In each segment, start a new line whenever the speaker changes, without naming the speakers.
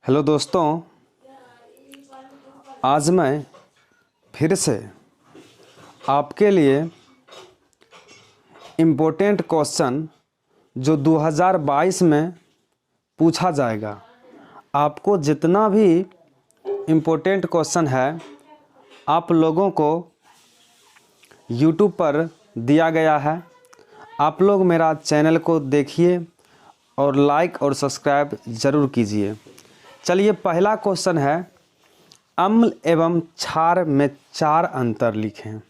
Hello दोस्तों, आज मैं फिर से आपके लिए इम्पोर्टेंट क्वेश्चन जो 2022 में पूछा जाएगा, आपको जितना भी इम्पोर्टेंट क्वेश्चन है आप लोगों को यूट्यूब पर दिया गया है। आप लोग मेरा चैनल को देखिए और लाइक और सब्सक्राइब ज़रूर कीजिए। चलिए, पहला क्वेश्चन है, अम्ल एवं क्षार में 4 अंतर लिखें।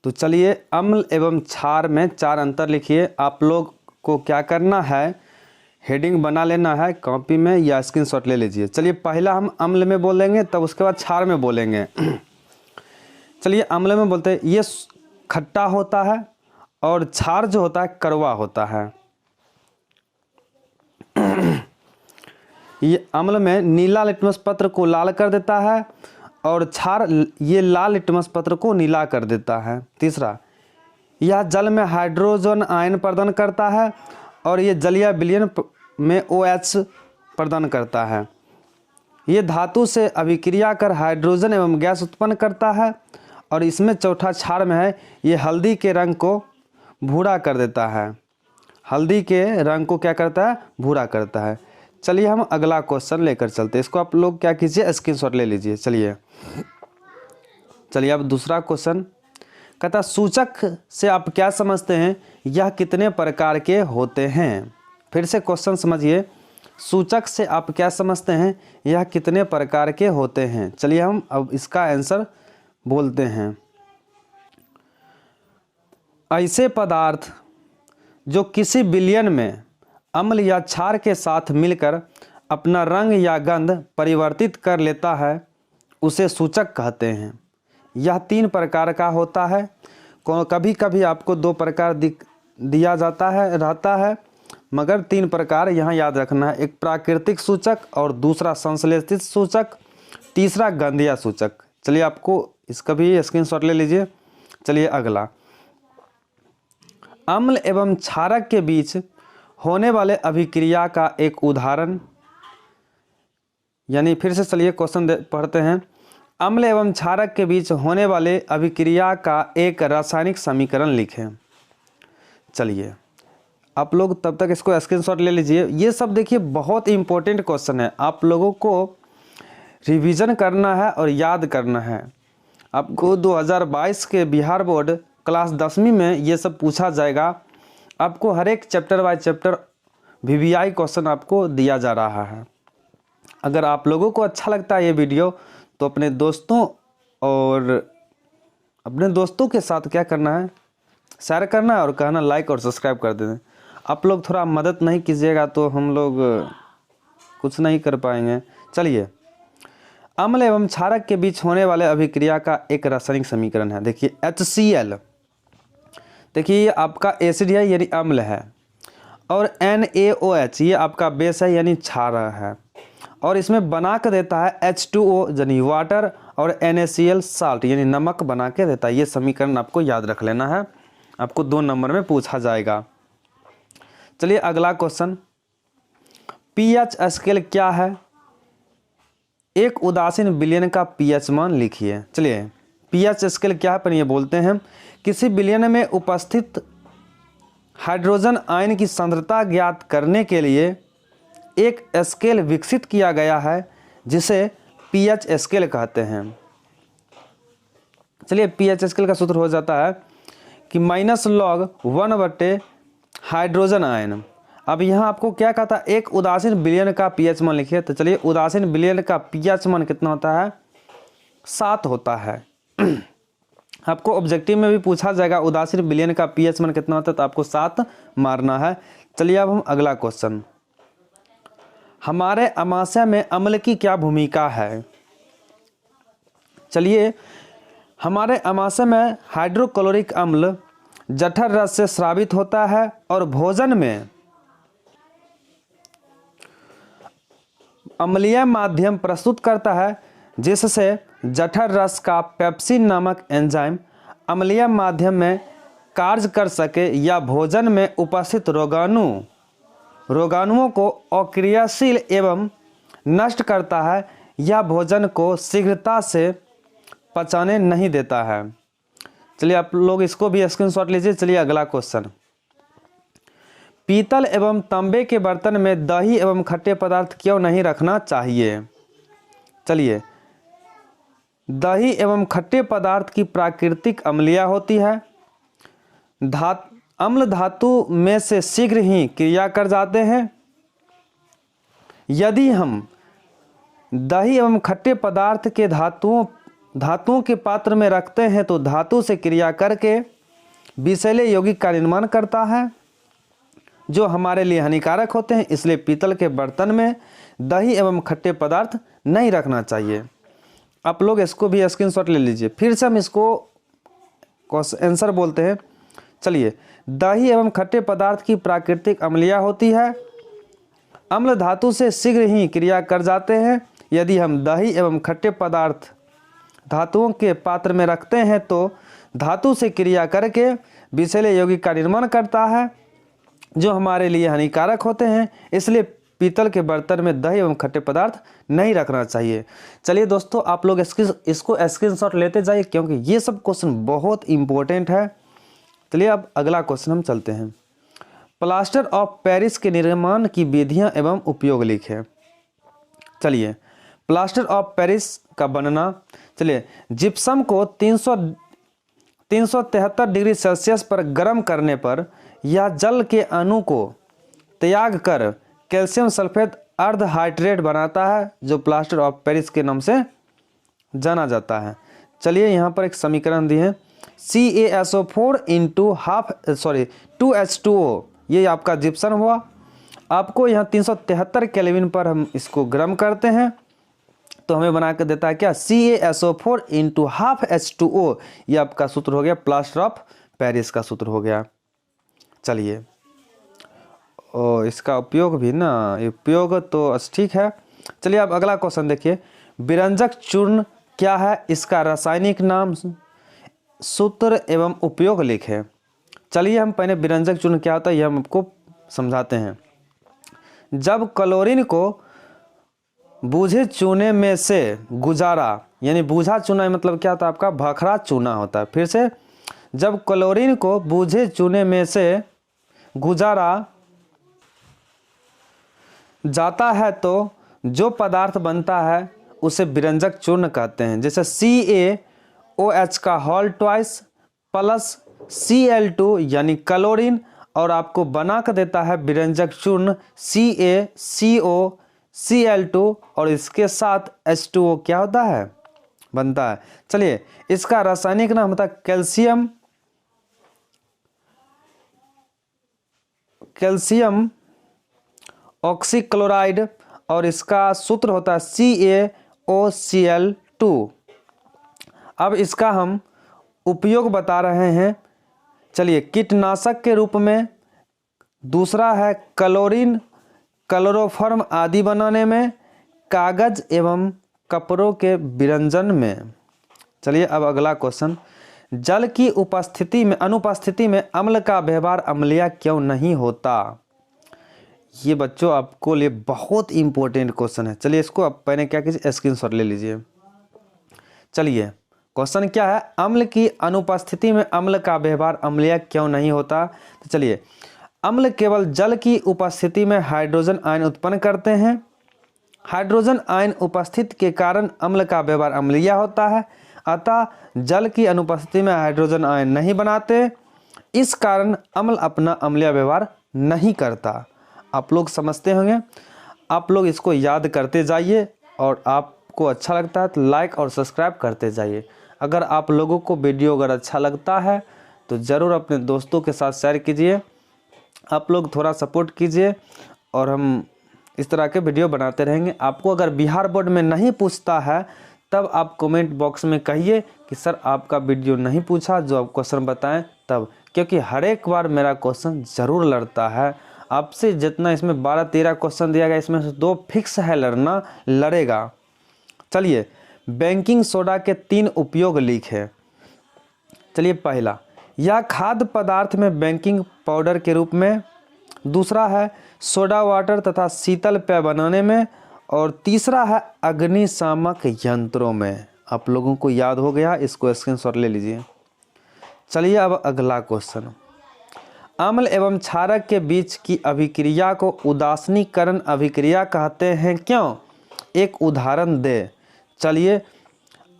तो चलिए, अम्ल एवं क्षार में 4 अंतर लिखिए। आप लोग को क्या करना है, हेडिंग बना लेना है कॉपी में या स्क्रीनशॉट ले लीजिए। चलिए, पहला हम अम्ल में बोलेंगे, तब उसके बाद क्षार में बोलेंगे। चलिए, अम्ल में बोलते हैं ये खट्टा होता है और क्षार जो होता है कड़वा होता है। ये अम्ल में नीला लिटमस पत्र को लाल कर देता है और क्षार ये लाल लिटमस पत्र को नीला कर देता है। तीसरा, यह जल में हाइड्रोजन आयन प्रदान करता है और ये जलीय विलयन में OH प्रदान करता है। ये धातु से अभिक्रिया कर हाइड्रोजन एवं गैस उत्पन्न करता है। और इसमें चौथा क्षार में है, ये हल्दी के रंग को भूरा कर देता है। हल्दी के रंग को क्या करता है, भूरा करता है। चलिए, हम अगला क्वेश्चन लेकर चलते हैं। इसको आप लोग क्या कीजिए, स्क्रीनशॉट ले लीजिए। चलिए अब दूसरा क्वेश्चन कहता, सूचक से आप क्या समझते हैं, यह कितने प्रकार के होते हैं। फिर से क्वेश्चन समझिए, सूचक से आप क्या समझते हैं, यह कितने प्रकार के होते हैं। चलिए, हम अब इसका आंसर बोलते हैं। ऐसे पदार्थ जो किसी विलयन में अम्ल या क्षार के साथ मिलकर अपना रंग या गंध परिवर्तित कर लेता है उसे सूचक कहते हैं। यह 3 प्रकार का होता है। कभी कभी आपको 2 प्रकार दिया रहता है, मगर 3 प्रकार यहाँ याद रखना है। एक प्राकृतिक सूचक और दूसरा संश्लेषित सूचक, तीसरा गंधीय सूचक। चलिए, आपको इसका भी स्क्रीनशॉट ले लीजिए। चलिए अगला, अम्ल एवं क्षारक के बीच होने वाले अभिक्रिया का एक उदाहरण, यानी फिर से चलिए क्वेश्चन पढ़ते हैं। अम्ल एवं क्षारक के बीच होने वाले अभिक्रिया का एक रासायनिक समीकरण लिखें। चलिए, आप लोग तब तक इसको स्क्रीनशॉट ले लीजिए। ये सब देखिए बहुत इंपॉर्टेंट क्वेश्चन है, आप लोगों को रिवीजन करना है और याद करना है। आपको 2022 के बिहार बोर्ड क्लास 10वीं में ये सब पूछा जाएगा। आपको हर एक chapter by chapter VVI question आपको दिया जा रहा है। अगर आप लोगों को अच्छा लगता है ये वीडियो, तो अपने दोस्तों के साथ क्या करना है, शेयर करना है और कहना लाइक और सब्सक्राइब कर दें। आप लोग थोड़ा मदद नहीं कीजिएगा तो हम लोग कुछ नहीं कर पाएंगे। चलिए, अम्ल एवं क्षारक के बीच होने वाले अभिक्रिया का एक रासायनिक समीकरण है। देखिए HCl, देखिए ये आपका एसिड है यानी अम्ल है, और NaOH ये आपका बेस है यानी क्षार है, और इसमें बना के देता है H2O यानी वाटर और NaCl साल्ट यानी नमक बना के देता है। ये समीकरण आपको याद रख लेना है, आपको 2 नंबर में पूछा जाएगा। चलिए अगला क्वेश्चन, pH स्केल क्या है, एक उदासीन विलयन का pH मान लिखिए। चलिए, pH स्केल क्या है पर ये बोलते हैं, किसी विलयन में उपस्थित हाइड्रोजन आयन की सांद्रता ज्ञात करने के लिए एक स्केल विकसित किया गया है जिसे pH स्केल कहते हैं। चलिए, pH स्केल का सूत्र हो जाता है कि -log1 हाइड्रोजन आयन। अब यहाँ आपको क्या कहता है, एक उदासीन विलयन का pH मान लिखिए। तो चलिए, उदासीन विलयन का pH मान कितना होता है, 7 होता है। आपको ऑब्जेक्टिव में भी पूछा जाएगा उदासीन विलयन का pH मान कितना होता है, तो आपको 7 मारना है। चलिए अब हम अगला क्वेश्चन, हमारे अमाशय में अम्ल की क्या भूमिका है। चलिए, हमारे अमाशय में हाइड्रोक्लोरिक अम्ल जठर रस से स्रावित होता है और भोजन में अम्लीय माध्यम प्रस्तुत करता है, जिससे जठर रस का पेप्सिन नामक एंजाइम अम्लीय माध्यम में कार्य कर सके या भोजन में उपस्थित रोगाणुओं को अक्रियाशील एवं नष्ट करता है या भोजन को शीघ्रता से पचाने नहीं देता है। चलिए आप लोग इसको भी स्क्रीनशॉट लीजिए। चलिए अगला क्वेश्चन, पीतल एवं तांबे के बर्तन में दही एवं खट्टे पदार्थ क्यों नहीं रखना चाहिए? चलिए, दही एवं खट्टे पदार्थ की प्राकृतिक अम्लीय होती है। अम्ल धातु में से शीघ्र ही क्रिया कर जाते हैं। यदि हम दही एवं खट्टे पदार्थ के धातुओं के पात्र में रखते हैं तो धातु से क्रिया करके विषैले यौगिक का निर्माण करता है जो हमारे लिए हानिकारक होते हैं। इसलिए पीतल के बर्तन में दही एवं खट्टे पदार्थ नहीं रखना चाहिए। आप लोग इसको भी स्क्रीनशॉट ले लीजिए। फिर से हम इसको आंसर बोलते हैं। चलिए, दही एवं खट्टे पदार्थ की प्राकृतिक अम्लीय होती है। अम्ल धातु से शीघ्र ही क्रिया कर जाते हैं। यदि हम दही एवं खट्टे पदार्थ धातुओं के पात्र में रखते हैं तो धातु से क्रिया करके विषैले यौगिक का निर्माण करता है जो हमारे लिए हानिकारक होते हैं। इसलिए पीतल के बर्तन में दही एवं खट्टे पदार्थ नहीं रखना चाहिए। चलिए दोस्तों, आप लोग इसको स्क्रीनशॉट लेते जाइए क्योंकि ये सब क्वेश्चन बहुत इंपॉर्टेंट है। चलिए अब अगला क्वेश्चन हम चलते हैं। प्लास्टर ऑफ पेरिस के निर्माण की विधियां एवं उपयोग लिखें। चलिए, प्लास्टर ऑफ पेरिस का बनना, चलिए जिप्सम को 373 डिग्री सेल्सियस पर गर्म करने पर यह जल के अणु को त्याग कर कैल्शियम सल्फेट अर्ध हाइड्रेट बनाता है जो प्लास्टर ऑफ पेरिस के नाम से जाना जाता है। चलिए यहाँ पर एक समीकरण दिए हैं, CaSO4 इंटू 2H2O, ये आपका जिप्सम हुआ। आपको यहाँ 373 केल्विन पर हम इसको गर्म करते हैं तो हमें बना कर देता है क्या, CaSO4 इंटू 1/2H2O। ये आपका सूत्र हो गया, प्लास्टर ऑफ पेरिस का सूत्र हो गया। चलिए, इसका उपयोग भी ना, उपयोग तो ठीक है। चलिए अब अगला क्वेश्चन देखिए, विरंजक चूर्ण क्या है, इसका रासायनिक नाम, सूत्र एवं उपयोग लिखें। चलिए हम पहले विरंजक चूर्ण क्या होता है यह हम आपको समझाते हैं। जब क्लोरीन को बूझे चूने में से गुजारा, यानी बूझा चूना मतलब क्या होता है आपका, भखरा चूना होता है। फिर से, जब क्लोरीन को बूझे चूने में से गुजारा जाता है तो जो पदार्थ बनता है उसे विरंजक चूर्ण कहते हैं। जैसे CaOH का होल ट्वाइस प्लस Cl2 यानी क्लोरीन, और आपको बना कर देता है विरंजक चूर्ण CaCO और इसके साथ H2O क्या होता है, बनता है। चलिए, इसका रासायनिक नाम होता है कैल्शियम ऑक्सीक्लोराइड और इसका सूत्र होता है CaOCl2। अब इसका हम उपयोग बता रहे हैं। चलिए, कीटनाशक के रूप में, दूसरा है क्लोरीन क्लोरोफॉर्म आदि बनाने में, कागज एवं कपड़ों के विरंजन में। चलिए अब अगला क्वेश्चन, जल की अनुपस्थिति में अम्ल का व्यवहार अम्लीय क्यों नहीं होता? ये बच्चों आपको लिए बहुत इंपॉर्टेंट क्वेश्चन है। चलिए इसको आप पहले क्या कीजिए, स्क्रीनशॉट ले लीजिए। चलिए क्वेश्चन क्या है, अम्ल की अनुपस्थिति में अम्ल का व्यवहार अम्लीय क्यों नहीं होता? तो चलिए, अम्ल केवल जल की उपस्थिति में हाइड्रोजन आयन उत्पन्न करते हैं। हाइड्रोजन आयन उपस्थित के कारण अम्ल का व्यवहार अम्लीय होता है। अतः जल की अनुपस्थिति में हाइड्रोजन आयन नहीं बनाते, इस कारण अम्ल अपना अम्लीय व्यवहार नहीं करता। आप लोग समझते होंगे। आप लोग इसको याद करते जाइए और आपको अच्छा लगता है तो लाइक और सब्सक्राइब करते जाइए। अगर आप लोगों को वीडियो अगर अच्छा लगता है तो ज़रूर अपने दोस्तों के साथ शेयर कीजिए। आप लोग थोड़ा सपोर्ट कीजिए और हम इस तरह के वीडियो बनाते रहेंगे। आपको अगर बिहार बोर्ड में नहीं पूछता है तब आप कमेंट बॉक्स में कहिए कि सर आपका वीडियो नहीं पूछा, जो आप क्वेश्चन बताएं तब, क्योंकि हर एक बार मेरा क्वेश्चन ज़रूर लड़ता है आपसे। जितना इसमें 12-13 क्वेश्चन दिया गया, इसमें से 2 फिक्स है लड़ना, लड़ेगा। चलिए, बेकिंग सोडा के 3 उपयोग लिखे। चलिए, पहला, यह खाद्य पदार्थ में बेकिंग पाउडर के रूप में। दूसरा है सोडा वाटर तथा शीतल पेय बनाने में। और तीसरा है अग्निशामक यंत्रों में। आप लोगों को याद हो गया, इसको स्क्रीनशॉट ले लीजिए। चलिए अब अगला क्वेश्चन, अम्ल एवं क्षारक के बीच की अभिक्रिया को उदासीनीकरण अभिक्रिया कहते हैं, क्यों? एक उदाहरण दे। चलिए,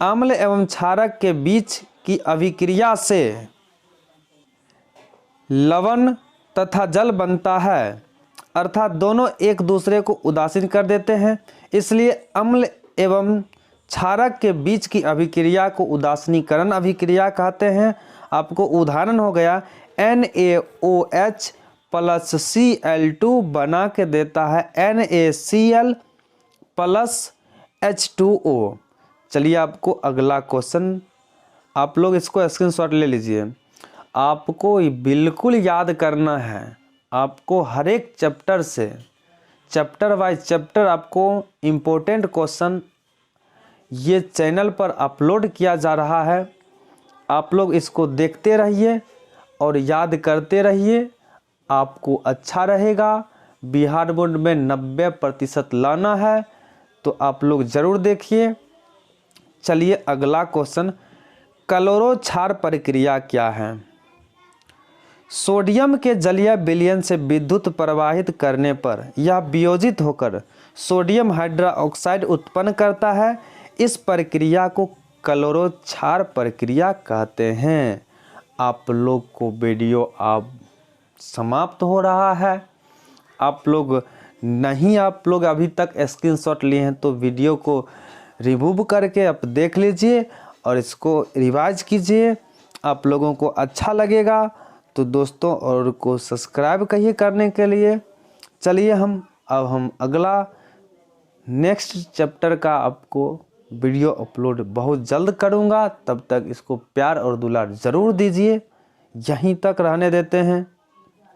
अम्ल एवं क्षारक के बीच की अभिक्रिया से लवण तथा जल बनता है, अर्थात दोनों एक दूसरे को उदासीन कर देते हैं, इसलिए अम्ल एवं क्षारक के बीच की अभिक्रिया को उदासीनीकरण अभिक्रिया कहते हैं। आपको उदाहरण हो गया, NaOH प्लस Cl2 बना के देता है NaCl प्लस H2O। चलिए आपको अगला क्वेश्चन, आप लोग इसको स्क्रीनशॉट ले लीजिए। आपको बिल्कुल याद करना है, आपको हर एक चैप्टर से, चैप्टर वाइज चैप्टर आपको इम्पोर्टेंट क्वेश्चन ये चैनल पर अपलोड किया जा रहा है। आप लोग इसको देखते रहिए और याद करते रहिए, आपको अच्छा रहेगा। बिहार बोर्ड में 90% लाना है, तो आप लोग ज़रूर देखिए। चलिए अगला क्वेश्चन, क्लोरो क्षार प्रक्रिया क्या है? सोडियम के जलीय विलयन से विद्युत प्रवाहित करने पर यह वियोजित होकर सोडियम हाइड्रोक्साइड उत्पन्न करता है। इस प्रक्रिया को क्लोरो क्षार प्रक्रिया कहते हैं। आप लोग को वीडियो अब समाप्त हो रहा है। आप लोग अभी तक स्क्रीनशॉट लिए हैं तो वीडियो को रिमूव करके आप देख लीजिए और इसको रिवाइज कीजिए। आप लोगों को अच्छा लगेगा तो दोस्तों और को सब्सक्राइब कहिए करने के लिए। चलिए अब हम अगला नेक्स्ट चैप्टर का आपको वीडियो अपलोड बहुत जल्द करूंगा। तब तक इसको प्यार और दुलार ज़रूर दीजिए। यहीं तक रहने देते हैं।